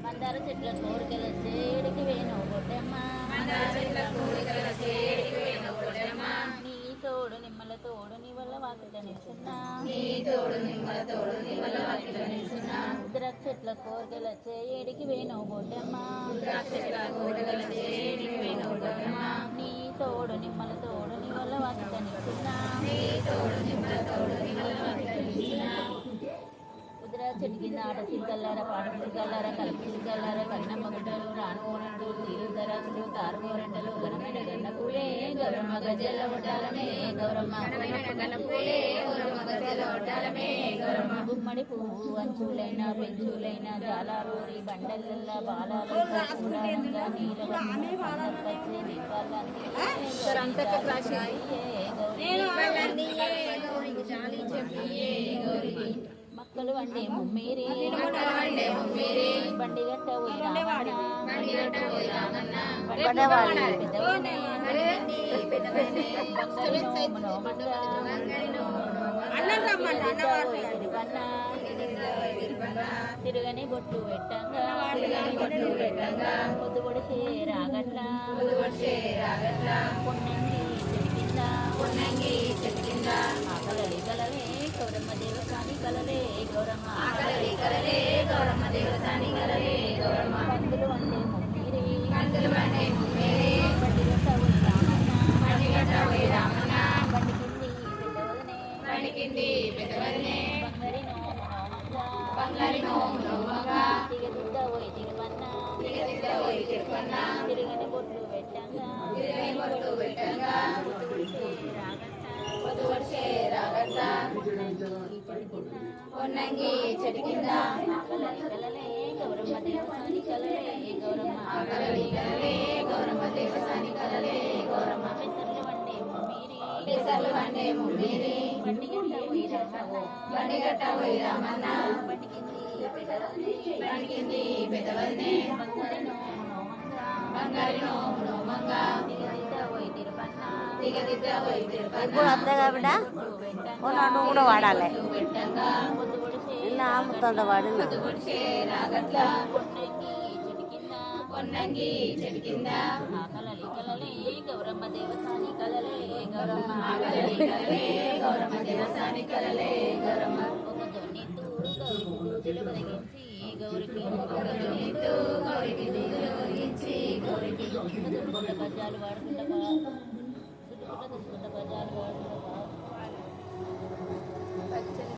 మందార చెట్ల కోరికల చేడికి వేణు కొట్టమ్మ నీ తోడు నిమ్మల తోడు నీ వల్ల వాకిట నిల్చున్నా ద్రాక్ష చెట్ల కోరికల చేడికి వేణు కొట్టమ్మ నీ తోడు నిమ్మల తోడు నీ వల్ల వాకిట నిల్చున్నా చెట్టు కింద ఆట సిగ్గల్లారా పాట సిగ్గల్లారా కలిపి సిగ్గల్లారా కన్నమ్మ గుడ్డలు రానుకోనట్టు తీరు దరాసులు తారుగోరెంటలు ఘనమైన గన్న పూలే గౌరమ్మ గజల ఒడ్డాలమే గౌరమ్మ గుమ్మడి పువ్వు అంచులైన పెంచులైన జాలారూరి బండలల్లా బాలాలు మక్కలు వండే ముమ్మేరి బండి గట్ట తిరుగని బొట్టు పెట్టంగా పొద్దు పొడిసే రాగట్ల పొన్నంగి చెట్టు కింద ఆకలి కలవే గౌరమ్మ దేవసాని కలలే గౌరమ్మ దేవసాని కలలే గౌరమ్మ పందులు వండే ముమ్మీరి బండి గట్ట పోయి రామన్న బండి కింది పెద్దవదనే బంగారి నోముగా తిగదిద్ద పోయి తిరుపన్న తిరగని బొట్లు పెట్టంగా పొన్నంగి చెట్టు కింద గౌరమ్మ దేవసాని కలలే గౌరమ్మ పెసర్లు వండే ముమ్మీరి బండి గట్ట పోయి రామన్న బండి కింది పెద్దవదనే బంగారి నోమంగా ఇప్పుడు వద్దా కాబట్టి నువ్వు కూడా వాడాలి అమ్ముతుందా వాడిన పొన్నంగి చెట్టు కింద గౌరమ్మ దేవసాని కలలే గౌరమ్మ దేవసాని కలలే గౌరమ్మ ఒక జొన్ని గౌరికి గౌరికి బజారు వాడుకుంటా